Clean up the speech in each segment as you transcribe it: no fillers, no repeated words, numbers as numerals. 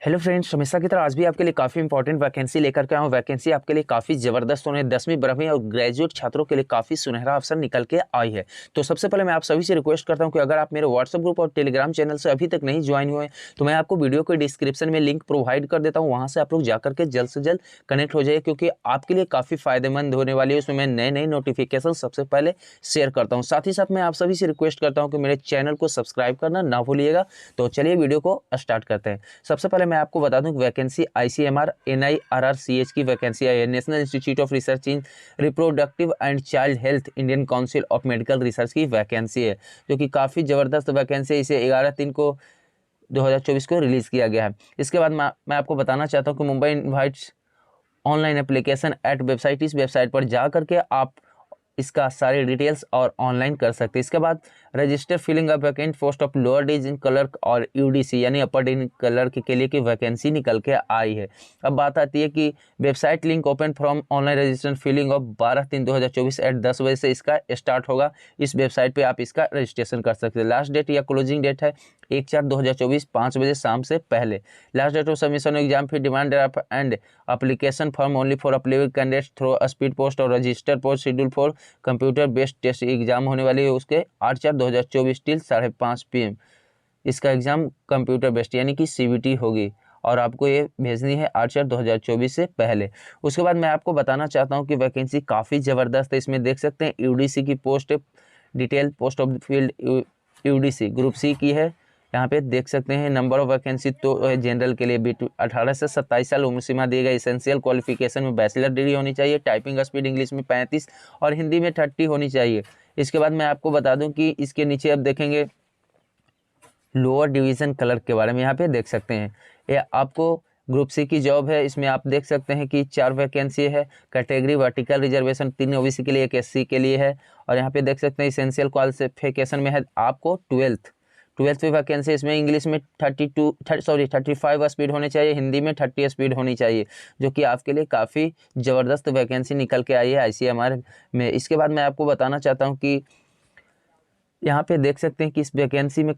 Hello friends, हमेशा की तरह आज भी आपके लिए काफ़ी इंपॉर्टेंट वैकेंसी लेकर के आया हूँ। वैकेंसी आपके लिए काफ़ी ज़बरदस्त होने 10वीं 12वीं और ग्रेजुएट छात्रों के लिए काफ़ी सुनहरा अवसर निकल के आई है। तो सबसे पहले मैं आप सभी से रिक्वेस्ट करता हूँ कि अगर आप मेरे व्हाट्सएप ग्रुप और टेलीग्राम चैनल से अभी तक नहीं ज्वाइन हुए तो मैं आपको वीडियो के डिस्क्रिप्शन में लिंक प्रोवाइड कर देता हूँ। वहाँ से आप लोग जाकर के जल्द से जल्द कनेक्ट हो जाइए, क्योंकि आपके लिए काफ़ी फायदेमंद होने वाली है। उसमें मैं नए नए नोटिफिकेशन सबसे पहले शेयर करता हूँ। साथ ही साथ मैं आप सभी से रिक्वेस्ट करता हूँ कि मेरे चैनल को सब्सक्राइब करना ना भूलिएगा। तो चलिए वीडियो को स्टार्ट करते हैं। सबसे पहले मैं आपको बता दूं कि वैकेंसी ICMR NIRRCH की वैकेंसी आई है, national institute of research in reproductive and child health, Indian council of medical research की वैकेंसी है, जो कि काफ़ी ज़बरदस्त वैकेंसी है। इसे 11/3 को 2024 को रिलीज़ किया गया है। इसके बाद मैं आपको बताना चाहता हूँ कि Mumbai invites online application at website, इस वेबसाइट पर जा करके आप इसका सारी डिटेल्स और ऑनलाइन कर सकते हैं। इसके बाद register filling a vacant post of lower division clerk और UDC यानी अपर डिवीजन क्लर्क के लिए की वैकेंसी निकल के आई है। अब बात आती है कि website link open from online registration filling of 12/3/2024 at 10 बजे से इसका स्टार्ट होगा। इस वेबसाइट पे आप इसका रजिस्ट्रेशन कर सकते हैं। लास्ट डेट या क्लोजिंग डेट है 1/4/2024 5 बजे शाम से पहले। Last date of submission exam fee demand and application form only for applicable candidates through speed post और register post schedule for computer based test exam होने वाली है उसके 8/4/2024 टिल 5:30 PM। इसका एग्जाम कंप्यूटर बेस्ड यानी कि CBT होगी और आपको ये भेजनी है 8/4/2024 से पहले। उसके बाद मैं आपको बताना चाहता हूँ कि वैकेंसी काफ़ी ज़बरदस्त है। इसमें देख सकते हैं UDC की post detail, post of field UDC group C की है। यहाँ पे देख सकते हैं नंबर ऑफ वैकेंसी तो जनरल के लिए 18 से 27 साल उम्र सीमा दी गई। एसेंशियल क्वालिफिकेशन में बैचलर डिग्री होनी चाहिए, टाइपिंग स्पीड इंग्लिश में 35 और हिंदी में 30 होनी चाहिए। इसके बाद मैं आपको बता दूं कि इसके नीचे अब देखेंगे लोअर डिवीज़न क्लर्क के बारे में। यहाँ पे देख सकते हैं ये आपको ग्रुप C की जॉब है। इसमें आप देख सकते हैं कि 4 वैकेंसी है। कैटेगरी वर्टिकल रिजर्वेशन 3 OBC के लिए, 1 SC के लिए है। और यहाँ पे देख सकते हैं इसेंशियल क्वालिफिकेशन में है आपको 12th पे वैकेंसी। इसमें इंग्लिश में 35 स्पीड होनी चाहिए, हिंदी में 30 स्पीड होनी चाहिए, जो कि आपके लिए काफ़ी ज़बरदस्त वैकेंसी निकल के आई है ICMR में। इसके बाद मैं आपको बताना चाहता हूँ कि यहाँ पे देख सकते हैं कि इस वैकेंसी में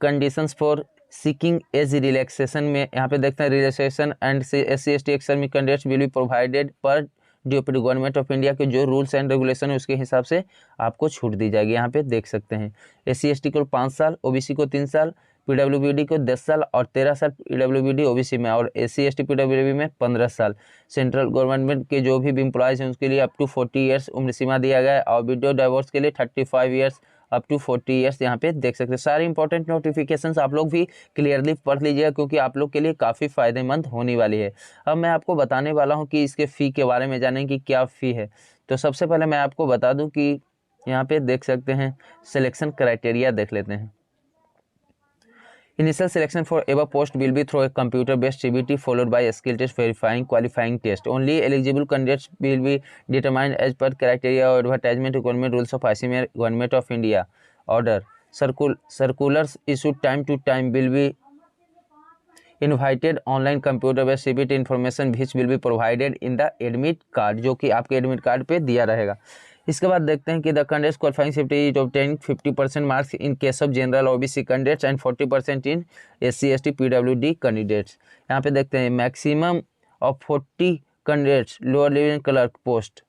conditions for seeking age relaxation में यहाँ पे देखते हैं relaxation and SC/ST ex army candidates will be provided per duty government of India के जो रूल्स एंड रेगुलेशन है उसके हिसाब से आपको छूट दी जाएगी। यहाँ पे देख सकते हैं SC/ST को 5 साल, OBC को 3 साल, PWBD को 10 साल और 13 साल PWBD OBC में, और SC/ST PWBD में 15 साल। सेंट्रल गवर्नमेंट के जो भी एम्प्लॉयज़ हैं उसके लिए अप टू 40 ईयर्स उम्र सीमा दिया गया है, और विडो डाइवोर्स के लिए 35 ईयर्स अप टू 40 ईयर्स। यहाँ पे देख सकते हैं सारे इंपॉर्टेंट नोटिफिकेशंस आप लोग भी क्लियरली पढ़ लीजिएगा, क्योंकि आप लोग के लिए काफ़ी फायदेमंद होने वाली है। अब मैं आपको बताने वाला हूँ कि इसके फ़ी के बारे में जानें कि क्या फ़ी है। तो सबसे पहले मैं आपको बता दूँ कि यहाँ पे देख सकते हैं सिलेक्शन क्राइटेरिया देख लेते हैं। Initial selection for above post will be through a computer-based CBT followed by a skill test verifying qualifying test. Only eligible candidates will be determined as per criteria or advertisement requirement rules of ICMR Government of India. Order circulars issued time to time will be invited online computer-based CBT information which will be provided in the admit card, जो कि आपके admit card पे दिया रहेगा। इसके बाद देखते हैं कि the candidates qualifying CBT is obtaining 50% marks in case of general OBC candidates and 40% in SC/ST PWD candidates. यहाँ पे देखते हैं maximum of 40 candidates lower division clerk post,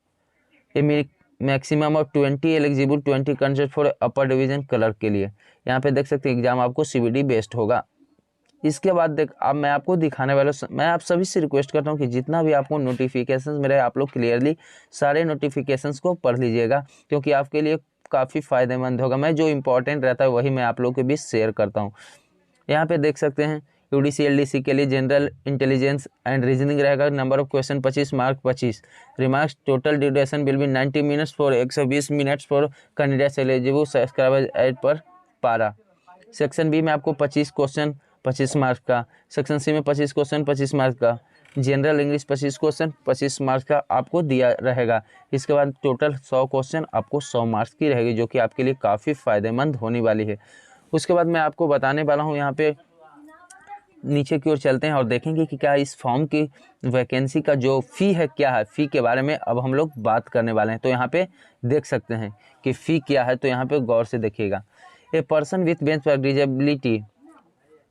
maximum of 20 eligible 20 candidate for upper division clerk के लिए। यहाँ पे देख सकते हैं एग्जाम आपको CBT बेस्ड होगा। इसके बाद अब मैं आपको दिखाने वाला, मैं आप सभी से रिक्वेस्ट करता हूँ कि जितना भी आपको नोटिफिकेशंस मिले आप लोग क्लियरली सारे नोटिफिकेशंस को पढ़ लीजिएगा, क्योंकि आपके लिए काफ़ी फायदेमंद होगा। मैं जो इंपॉर्टेंट रहता है वही मैं आप लोगों के बीच शेयर करता हूँ। यहाँ पे देख सकते हैं UDC LDC के लिए जनरल इंटेलिजेंस एंड रीजनिंग रहेगा। Number of question 25, mark 25, remarks total duration will be 90 minutes for 120 minutes for candidates eligible subscriber एड पर पारा। सेक्शन B में आपको 25 क्वेश्चन 25 मार्क्स का, सेक्शन C में 25 क्वेश्चन 25 मार्क्स का, जनरल इंग्लिश 25 क्वेश्चन 25 मार्क्स का आपको दिया रहेगा। इसके बाद टोटल 100 क्वेश्चन आपको 100 मार्क्स की रहेगी, जो कि आपके लिए काफ़ी फ़ायदेमंद होने वाली है। उसके बाद मैं आपको बताने वाला हूँ, यहाँ पे नीचे की ओर चलते हैं और देखेंगे कि क्या इस फॉर्म की वैकेंसी का जो फ़ी है क्या है। फ़ी के बारे में अब हम लोग बात करने वाले हैं। तो यहाँ पे देख सकते हैं कि फ़ी क्या है, तो यहाँ पे गौर से देखिएगा। A person with bench per disability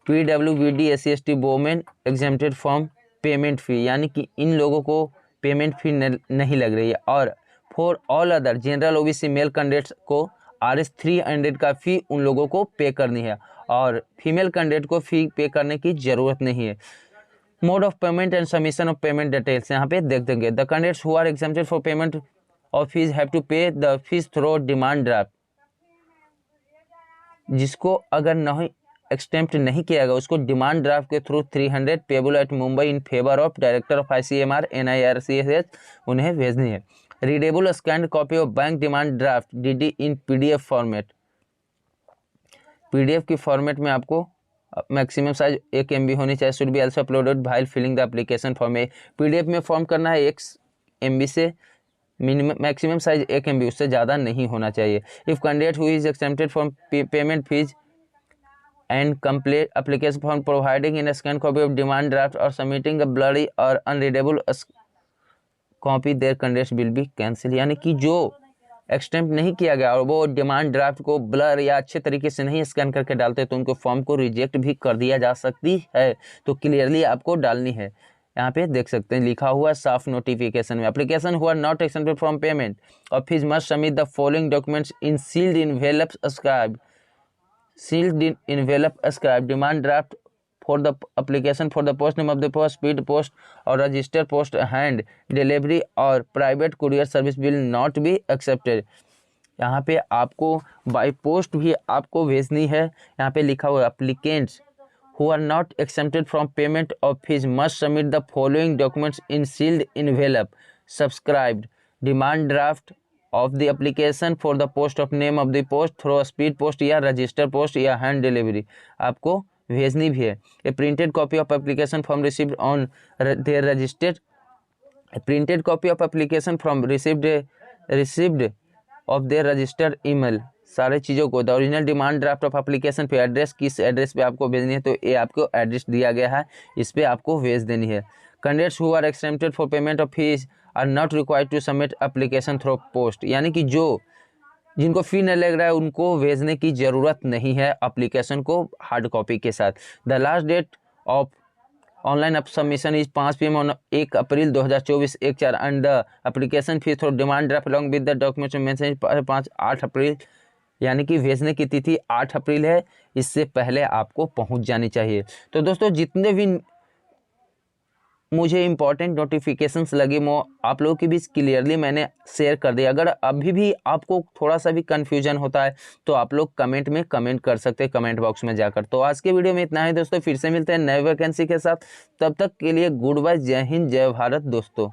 PWBD SC/ST women exempted from payment fee, यानी कि इन लोगों को पेमेंट फ़ी नहीं लग रही है। और for all other general OBC male candidates को RS 300 का फ़ी उन लोगों को पे करनी है और फीमेल कैंडिडेट को फ़ी पे करने की ज़रूरत नहीं है। Mode of payment and submission of payment details यहाँ पे देख देंगे। The candidates who are exempted for payment of fees have to pay the fees through demand draft. जिसको अगर नहीं एक्सटेम्प्ट नहीं किया गया उसको डिमांड ड्राफ्ट के थ्रू 300 payable at Mumbai in favour of director of ICMR NIRCS उन्हें भेजनी है। Readable scan copy of bank demand draft DD in PDF format. PDF की फॉर्मेट में आपको मैक्सिमम साइज 1 MB होनी चाहिए। Should be also uploaded while filling the application form. PDF में form करना है 1 MB से मिनिमम मैक्सिमम साइज 1 MB, उससे ज़्यादा नहीं होना चाहिए। If candidate who is accepted from payment fees and complete application form providing in a scanned copy of demand draft or submitting a blurry or unreadable copy their candidates will be cancelled। यानी कि जो एक्सटेम्प्ट नहीं किया गया और वो demand draft को blur या अच्छे तरीके से नहीं स्कैन करके डालते तो उनको फॉर्म को रिजेक्ट भी कर दिया जा सकती है। तो क्लियरली आपको डालनी है। यहाँ पे देख सकते हैं लिखा हुआ साफ नोटिफिकेशन में, application who are not accepted from payment और fees must submit the following documents in sealed envelope scribe sealed envelope ascribed demand draft for the application for the post name of the post, speed post or register post hand delivery or private courier service will not be accepted। यहाँ पे आपको by post भी आपको भेजनी है। यहाँ पे लिखा हुआ applicants who are not exempted from payment of fees must submit the following documents in sealed envelope subscribed demand draft of the application for the post of name of the post through speed post या register post या hand delivery आपको भेजनी भी है। ए printed copy of application form received on their registered printed copy of application form received of their registered email. सारे चीज़ों को the original demand draft of application पे एड्रेस किस एड्रेस पे आपको भेजनी है, तो ये आपको एड्रेस दिया गया है, इस पे आपको भेज देनी है। Candidates who are accepted for payment of fees are not required to submit application through post, यानी कि जिनको फ़ी न लग रहा है उनको भेजने की ज़रूरत नहीं है एप्लीकेशन को हार्ड कॉपी के साथ। The last date of online submission is 5 PM on 1 April 2024 1/4 and the application fees through demand draft along with the documents mention 8 April, यानी कि भेजने की तिथि 8 अप्रैल है, इससे पहले आपको पहुंच जानी चाहिए। तो दोस्तों जितने भी मुझे इंपॉर्टेंट नोटिफिकेशंस लगे वो आप लोगों के बीच क्लियरली मैंने शेयर कर दिया। अगर अभी भी आपको थोड़ा सा भी कन्फ्यूजन होता है तो आप लोग कमेंट में कमेंट कर सकते हैं, कमेंट बॉक्स में जाकर। तो आज के वीडियो में इतना ही दोस्तों, फिर से मिलते हैं नए वैकेंसी के साथ। तब तक के लिए गुड बाय, जय हिंद, जय भारत दोस्तों।